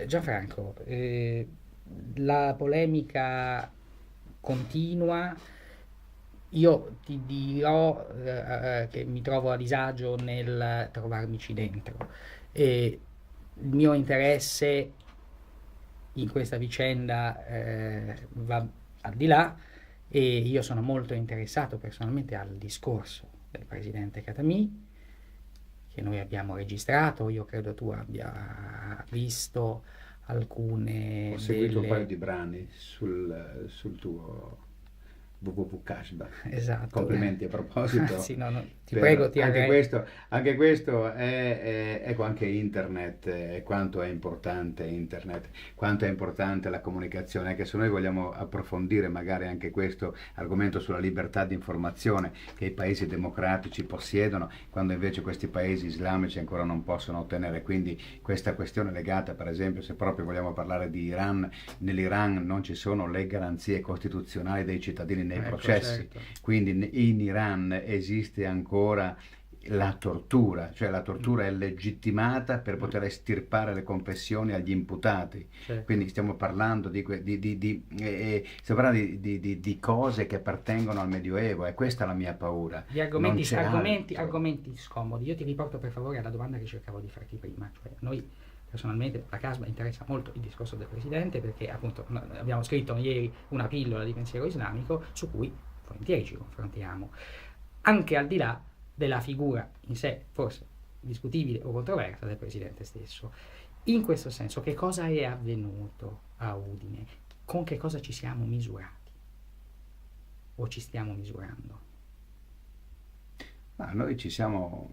Gianfranco, la polemica continua. Io ti dirò che mi trovo a disagio nel trovarmici dentro e il mio interesse in questa vicenda va al di là e io sono molto interessato personalmente al discorso del presidente Khatami che noi abbiamo registrato. Io credo tu abbia visto Ho alcune seguito un paio delle... di brani sul tuo www.Kashba. Esatto. Complimenti a proposito, Sì, no, no, ti prego, per ti arrendi. anche questo ecco, anche internet, quanto è importante la comunicazione, anche se noi vogliamo approfondire magari anche questo argomento sulla libertà di informazione che i paesi democratici possiedono, quando invece questi paesi islamici ancora non possono ottenere. Quindi questa questione legata, per esempio, se proprio vogliamo parlare di Iran, nell'Iran non ci sono le garanzie costituzionali dei cittadini nei Ecco, processi, certo. quindi in Iran esiste ancora la tortura, cioè la Mm, tortura è legittimata per mm, poter estirpare le confessioni agli imputati. certo. Quindi stiamo parlando stiamo parlando di cose che appartengono al Medioevo, e questa è la mia paura. Di Non argomenti, c'è altro. argomenti scomodi. Io ti riporto per favore alla domanda che cercavo di farti prima. Cioè, noi personalmente, la CASMA interessa molto il discorso del Presidente perché appunto abbiamo scritto ieri una pillola di pensiero islamico su cui volentieri ci confrontiamo. Anche al di là della figura in sé, forse discutibile o controversa del Presidente stesso. In questo senso, che cosa è avvenuto a Udine? Con che cosa ci siamo misurati? O ci stiamo misurando? Ma noi ci siamo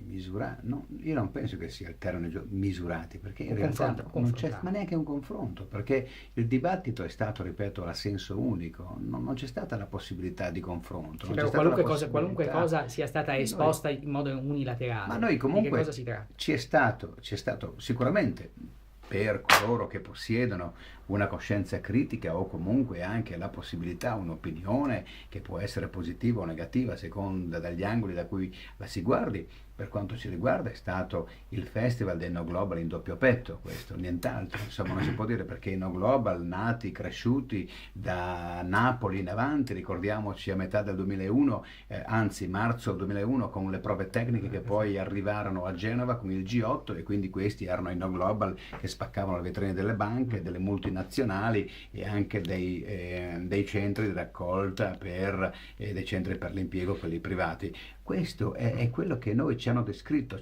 misurati, no, io non penso che sia il termine misurati, perché in O realtà confronta, o non c'è ma confrontato? neanche un confronto, perché il dibattito è stato, ripeto, a senso unico, non c'è stata la possibilità di confronto, Sì, non c'è però stata la qualunque possibilità. cosa sia stata Noi, esposta in modo ma unilaterale, noi di che cosa comunque si tratta? c'è stato sicuramente per coloro che possiedono una coscienza critica o comunque anche la possibilità, un'opinione che può essere positiva o negativa a seconda dagli angoli da cui la si guardi. Per quanto ci riguarda è stato il festival dei No Global in doppio petto, questo, nient'altro, insomma non si può dire, perché i No Global nati, cresciuti da Napoli in avanti, ricordiamoci a metà del 2001, anzi marzo 2001, con le prove tecniche che Sì. poi arrivarono a Genova con il G8, e quindi questi erano i No Global che spaccavano le vetrine delle banche, delle multinazionali e anche dei centri di raccolta dei centri per l'impiego, quelli privati. Questo è quello che noi ci hanno descritto,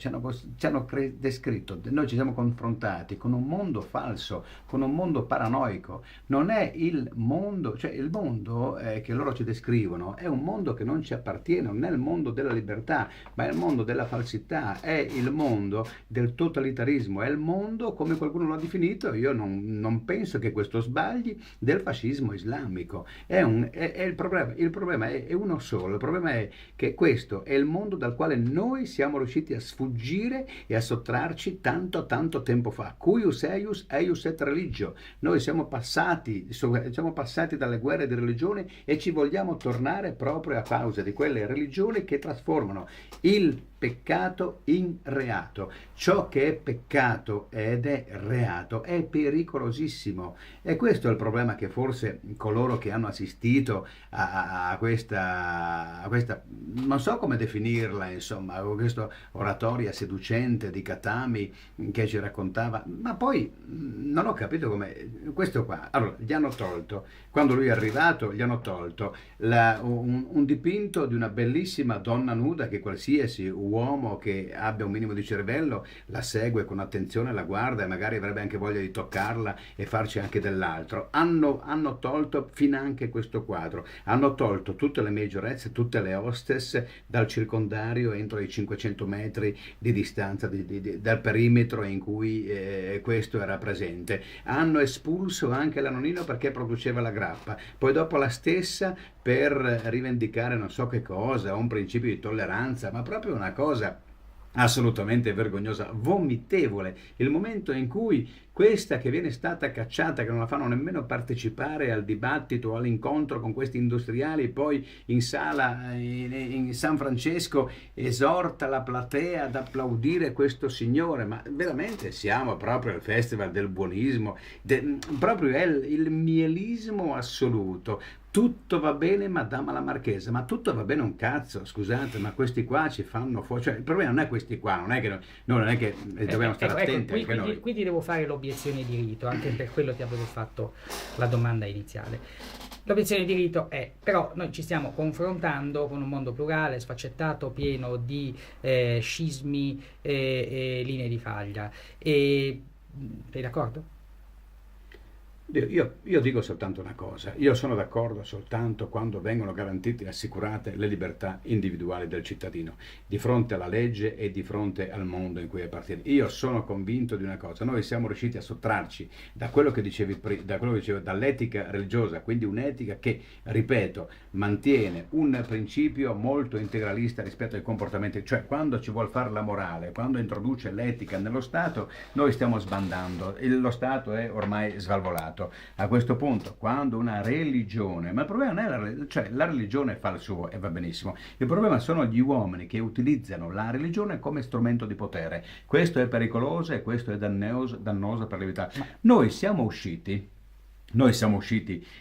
descritto. Noi ci siamo confrontati con un mondo falso, con un mondo paranoico. Non è il mondo, cioè il mondo che loro ci descrivono è un mondo che non ci appartiene, non è il mondo della libertà, ma è il mondo della falsità, è il mondo del totalitarismo, è il mondo, come qualcuno lo ha definito, io non penso che questo sbagli, del fascismo islamico. È il problema è uno solo, il problema è che questo è il mondo dal quale noi siamo riusciti a sfuggire e a sottrarci tanto tanto tempo fa. Cuius eius et religio. Noi siamo passati dalle guerre di religione e ci vogliamo tornare proprio a causa di quelle religioni che trasformano il peccato in reato. Ciò che è peccato ed è reato è pericolosissimo, e questo è il problema che forse coloro che hanno assistito a questa, non so come definirla, insomma, questa oratoria seducente di Katami che ci raccontava, ma poi non ho capito come questo qua. Allora, gli hanno tolto, quando lui è arrivato, gli hanno tolto un dipinto di una bellissima donna nuda che qualsiasi uomo che abbia un minimo di cervello la segue con attenzione, la guarda e magari avrebbe anche voglia di toccarla e farci anche dell'altro. Hanno tolto finanche questo quadro, hanno tolto tutte le majorette, tutte le hostess dal circondario entro i 500 metri di distanza dal perimetro in cui questo era presente. Hanno espulso anche la nonnina perché produceva la grappa, poi dopo la stessa per rivendicare non so che cosa, un principio di tolleranza, ma proprio una cosa assolutamente vergognosa, vomitevole. Il momento in cui questa che viene stata cacciata, che non la fanno nemmeno partecipare al dibattito, all'incontro con questi industriali, poi in sala in San Francesco esorta la platea ad applaudire questo signore, ma veramente siamo proprio al festival del buonismo, proprio è il mielismo assoluto. Tutto va bene, Madama la Marchesa, ma tutto va bene un cazzo, scusate, ma questi qua ci fanno fuori, cioè il problema non è questi qua, non è che non è che dobbiamo stare attenti Qui, anche noi. qui ti devo fare l'obiezione di rito, anche per quello ti avevo fatto la domanda iniziale. L'obiezione di rito è, però noi ci stiamo confrontando con un mondo plurale, sfaccettato, pieno di scismi e linee di faglia. E, sei d'accordo? Io dico soltanto una cosa, io sono d'accordo soltanto quando vengono garantite e assicurate le libertà individuali del cittadino di fronte alla legge e di fronte al mondo in cui appartiene. Io sono convinto di una cosa, noi siamo riusciti a sottrarci da quello che dicevi, da quello che dicevo, dall'etica religiosa, quindi un'etica che, ripeto, mantiene un principio molto integralista rispetto ai comportamenti, cioè quando ci vuol fare la morale, quando introduce l'etica nello Stato, noi stiamo sbandando, lo Stato è ormai svalvolato. A questo punto, quando una religione, ma il problema non è cioè la religione fa il suo e va benissimo, il problema sono gli uomini che utilizzano la religione come strumento di potere. Questo è pericoloso e questo è dannoso per l'umanità. Noi siamo usciti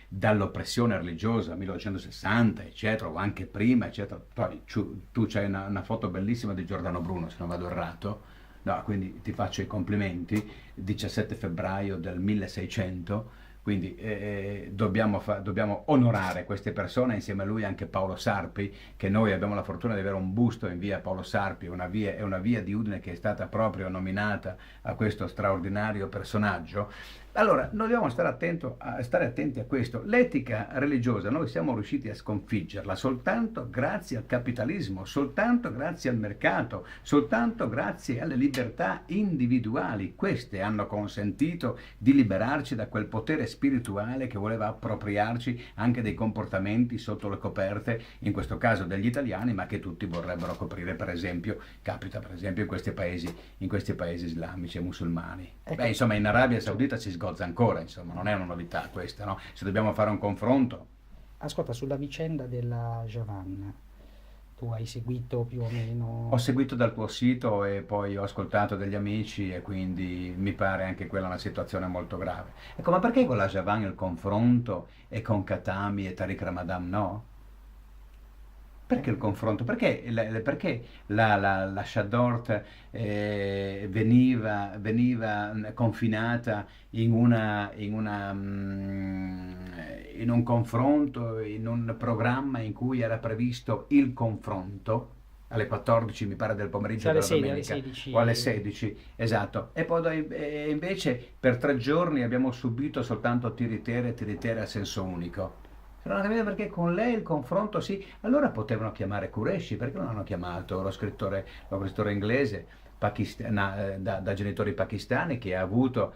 dall'oppressione religiosa 1960, eccetera, o anche prima, eccetera. Poi tu c'hai una foto bellissima di Giordano Bruno, se non vado errato. No, quindi ti faccio i complimenti, 17 febbraio del 1600, quindi dobbiamo onorare queste persone, insieme a lui anche Paolo Sarpi, che noi abbiamo la fortuna di avere un busto in via Paolo Sarpi, è una via di Udine che è stata proprio nominata a questo straordinario personaggio. Allora, noi dobbiamo stare attenti a questo. L'etica religiosa noi siamo riusciti a sconfiggerla soltanto grazie al capitalismo, soltanto grazie al mercato, soltanto grazie alle libertà individuali. Queste hanno consentito di liberarci da quel potere spirituale che voleva appropriarci anche dei comportamenti sotto le coperte, in questo caso degli italiani, ma che tutti vorrebbero coprire, per esempio, capita per esempio in questi paesi islamici e musulmani. Ecco. Beh, insomma, in Arabia Saudita si sgozza ancora, insomma, non è una novità questa, no? Se dobbiamo fare un confronto. Ascolta, sulla vicenda della Javan, tu hai seguito più o meno... Ho seguito dal tuo sito e poi ho ascoltato degli amici e quindi mi pare anche quella una situazione molto grave. Ecco, ma perché con la Javan il confronto e con Khatami e Tariq Ramadan no? Perché il confronto? Perché la Shadort veniva confinata in un confronto, in un programma in cui era previsto il confronto alle 14, mi pare, del pomeriggio alle della 6, alle domenica 16. o alle 16, esatto. E poi invece per 3 giorni abbiamo subito soltanto tiritere a senso unico. Non ho capito perché con lei il confronto sì, allora potevano chiamare Qureshi, perché non hanno chiamato lo scrittore inglese da genitori pakistani che ha avuto,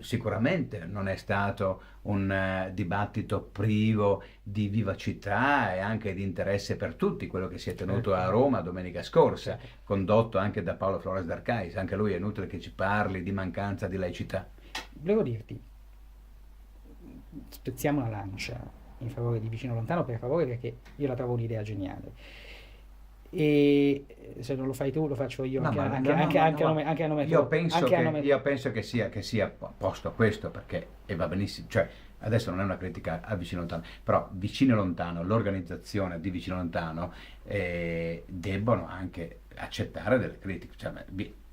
sicuramente non è stato un dibattito privo di vivacità e anche di interesse per tutti, quello che si è tenuto a Roma domenica scorsa, condotto anche da Paolo Flores d'Arcais, anche lui è inutile che ci parli di mancanza di laicità. Volevo dirti, spezziamo la lancia in favore di Vicino Lontano, per favore, perché io la trovo un'idea geniale. E se non lo fai tu, lo faccio io, No, anche a nome tuo. Io penso che sia posto questo, perché e va benissimo, cioè adesso non è una critica a Vicino Lontano, però Vicino Lontano, l'organizzazione di Vicino Lontano debbono anche accettare delle critiche, cioè,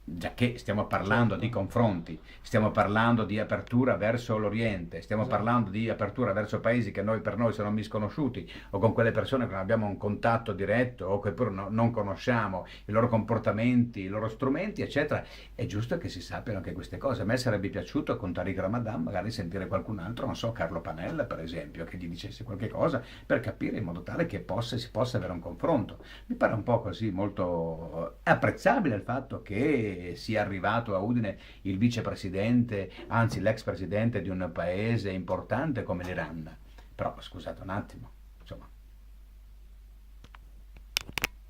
già che stiamo parlando di confronti, stiamo parlando di apertura verso l'Oriente, stiamo parlando di apertura verso paesi che per noi sono misconosciuti, o con quelle persone che non abbiamo un contatto diretto o che pur non conosciamo i loro comportamenti, i loro strumenti, eccetera, è giusto che si sappiano anche queste cose. A me sarebbe piaciuto con Tariq Ramadan magari sentire qualcun altro, non so, Carlo Panella per esempio, che gli dicesse qualche cosa per capire, in modo tale che si possa avere un confronto. Mi pare un po' così molto apprezzabile il fatto che sia arrivato a Udine il vicepresidente, anzi l'ex presidente di un paese importante come l'Iran. Però scusate un attimo,